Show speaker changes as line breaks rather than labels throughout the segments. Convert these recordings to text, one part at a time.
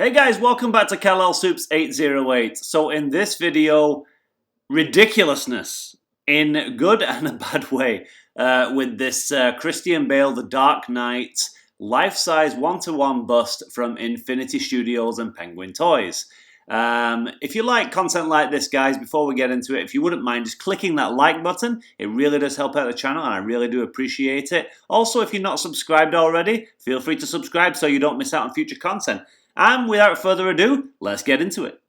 Hey guys, welcome back to Kal-El Soups 808. So in this video, ridiculousness in good and a bad way with this Christian Bale The Dark Knight life-size one-to-one bust from Infinity Studios and Penguin Toys. If you like content like this, guys, before we get into it, if you wouldn't mind just clicking that like button, it really does help out the channel and I really do appreciate it. Also, if you're not subscribed already, feel free to subscribe so you don't miss out on future content. And without further ado, let's get into it.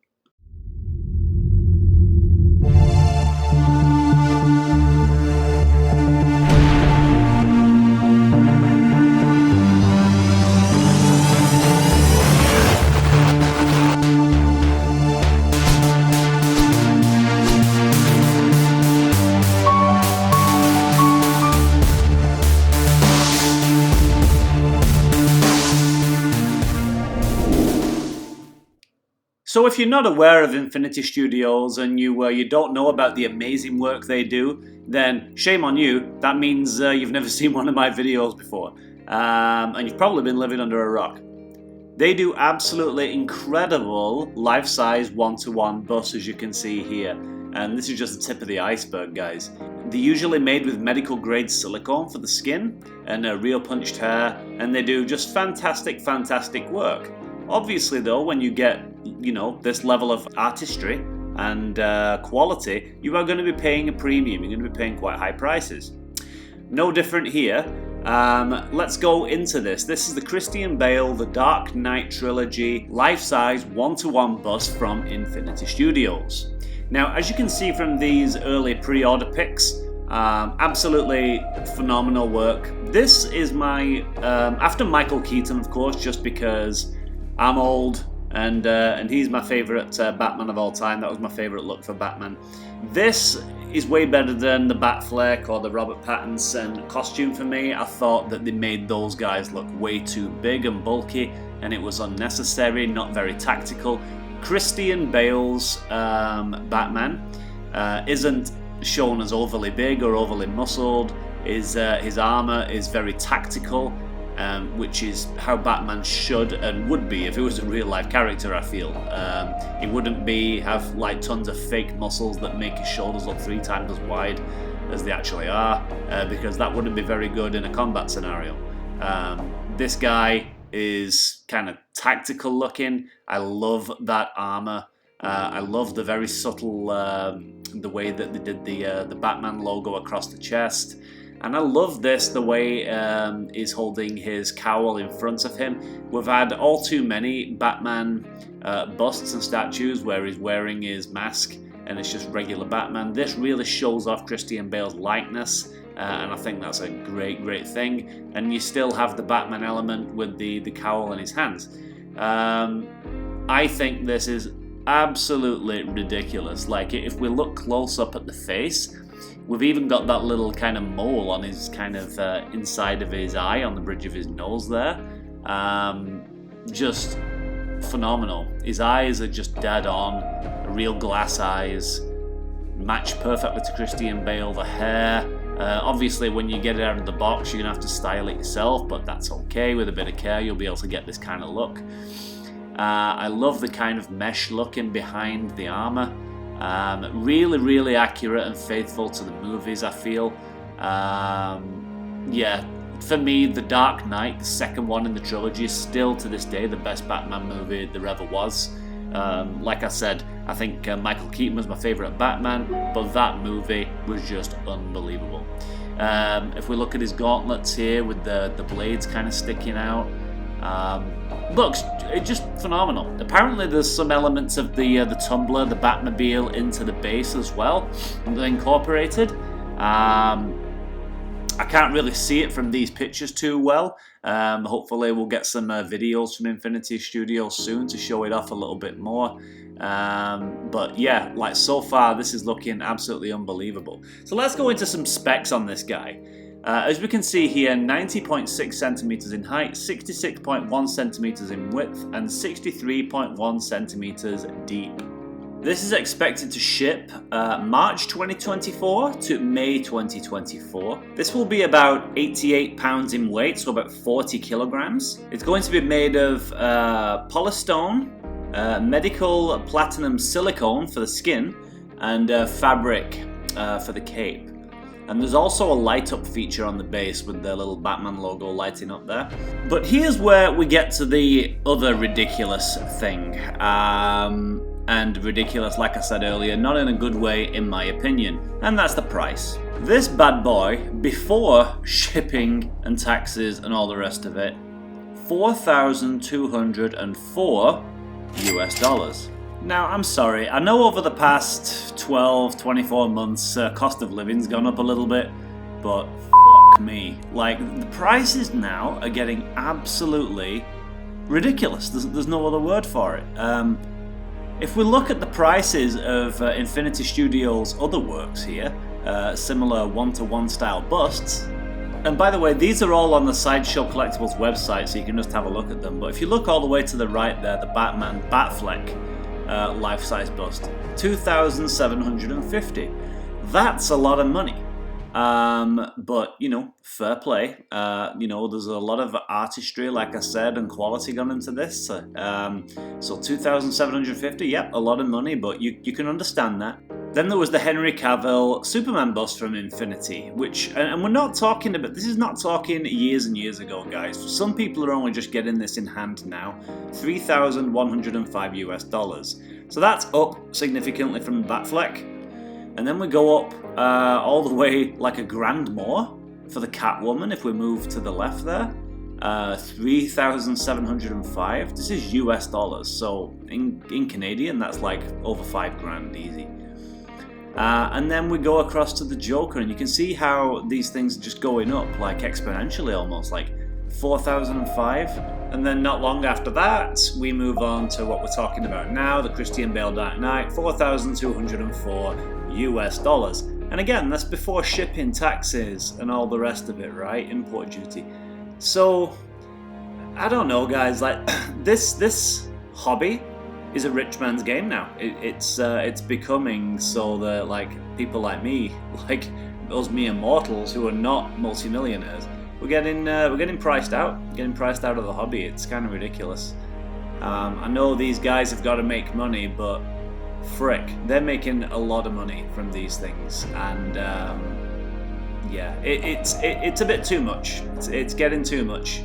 So if you're not aware of Infinity Studios and you don't know about the amazing work they do, then shame on you. That means you've never seen one of my videos before. And you've probably been living under a rock. They do absolutely incredible life-size one-to-one busts, as you can see here. And this is just the tip of the iceberg, guys. They're usually made with medical-grade silicone for the skin and real punched hair. And they do just fantastic work. Obviously, though, when you get this level of artistry and quality, you are going to be paying a premium. You're going to be paying quite high prices. No different here. Let's go into this. This is the Christian Bale The Dark Knight Trilogy life-size one-to-one bust from Infinity Studios. Now, as you can see from these early pre-order pics, absolutely phenomenal work. This is my after Michael Keaton, of course, just because I'm old. And he's my favourite Batman of all time. That was my favourite look for Batman. This is way better than the Batfleck or the Robert Pattinson costume for me. I thought that they made those guys look way too big and bulky, and it was unnecessary, not very tactical. Christian Bale's Batman isn't shown as overly big or overly muscled. His armour is very tactical. Which is how Batman should and would be if it was a real-life character, I feel. He wouldn't have like tons of fake muscles that make his shoulders look 3 times as wide as they actually are, because that wouldn't be very good in a combat scenario. This guy is kind of tactical looking. I love that armor. I love the very subtle, the way that they did the Batman logo across the chest. And I love this, the way he's holding his cowl in front of him. We've had all too many Batman busts and statues where he's wearing his mask and it's just regular Batman. This really shows off Christian Bale's likeness, and I think that's a great thing. And you still have the Batman element with the cowl in his hands. I think this is absolutely ridiculous. Like, if we look close up at the face, we've even got that little kind of mole on his kind of inside of his eye, on the bridge of his nose there. Just phenomenal. His eyes are just dead on, real glass eyes, match perfectly to Christian Bale. The hair, obviously when you get it out of the box, you're going to have to style it yourself, but that's okay. With a bit of care, you'll be able to get this kind of look. I love the kind of mesh looking behind the armor. Really accurate and faithful to the movies, I feel. Yeah, for me, The Dark Knight, the second one in the trilogy, is still to this day the best Batman movie there ever was. Like I said, I think Michael Keaton was my favourite Batman, but that movie was just unbelievable. If we look at his gauntlets here with the blades kind of sticking out, looks just phenomenal. Apparently there's some elements of the tumbler, the Batmobile, into the base as well, incorporated. I can't really see it from these pictures too well. Hopefully we'll get some videos from Infinity Studios soon to show it off a little bit more. But yeah, like so far this is looking absolutely unbelievable. So let's go into some specs on this guy. As we can see here, 90.6 centimeters in height, 66.1 centimeters in width, and 63.1 centimeters deep. This is expected to ship March 2024 to May 2024. This will be about 88 pounds in weight, so about 40 kilograms. It's going to be made of polystone, medical platinum silicone for the skin, and fabric for the cape. And there's also a light up feature on the base with the little Batman logo lighting up there. But here's where we get to the other ridiculous thing. And ridiculous, like I said earlier, not in a good way in my opinion, and that's the price. This bad boy, before shipping and taxes and all the rest of it, $4,204 US. Now, I'm sorry, I know over the past 12, 24 months, cost of living's gone up a little bit, but fuck me. Like, the prices now are getting absolutely ridiculous. There's no other word for it. If we look at the prices of Infinity Studios' other works here, similar one-to-one style busts, and by the way, these are all on the Sideshow Collectibles website, so you can just have a look at them. But if you look all the way to the right there, the Batman Batfleck life-size bust, $2,750. That's a lot of money. But, you know, fair play. You know, there's a lot of artistry, like I said, and quality gone into this. So $2,750, yep, a lot of money, but you can understand that. Then there was the Henry Cavill Superman bust from Infinity, which, and we're not talking about, this is not talking years and years ago, guys. Some people are only just getting this in hand now. $3,105 US. So that's up significantly from Batfleck. And then we go up all the way like a grand more for the Catwoman if we move to the left there. $3,705. This is US dollars, so in Canadian that's like over $5,000 easy. And then we go across to the Joker, and you can see how these things are just going up like exponentially almost, like 4,005. And then not long after that, we move on to what we're talking about now, the Christian Bale Dark Knight, $4,204 US. And again, that's before shipping, taxes, and all the rest of it, right? Import duty. So, I don't know, guys. Like this hobby is a rich man's game now. It's becoming so that like people like me, like those mere mortals who are not multimillionaires, we're getting priced out. Getting priced out of the hobby. It's kind of ridiculous. I know these guys have got to make money, but frick, they're making a lot of money from these things, and yeah, it's a bit too much. It's getting too much.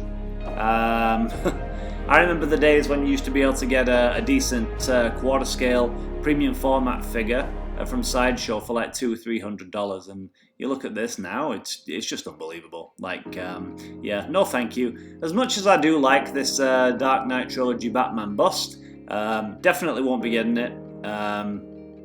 I remember the days when you used to be able to get a decent quarter scale premium format figure from Sideshow for like $200-300, and you look at this now, it's just unbelievable. Like, yeah, no thank you. As much as I do like this Dark Knight Trilogy Batman bust, definitely won't be getting it.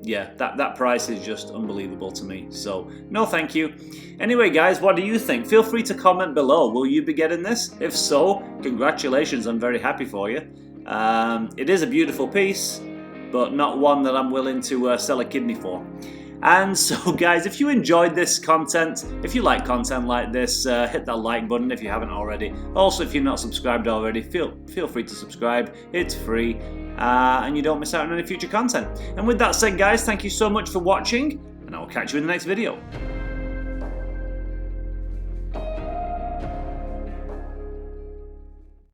Yeah, that price is just unbelievable to me, so no thank you. Anyway, guys, what do you think? Feel free to comment below. Will you be getting this? If so, congratulations, I'm very happy for you. It is a beautiful piece, but not one that I'm willing to sell a kidney for. And so, guys, if you enjoyed this content, if you like content like this, hit that like button if you haven't already. Also, if you're not subscribed already, feel free to subscribe. It's free. And you don't miss out on any future content. And with that said, guys, thank you so much for watching, and I will catch you in the next video.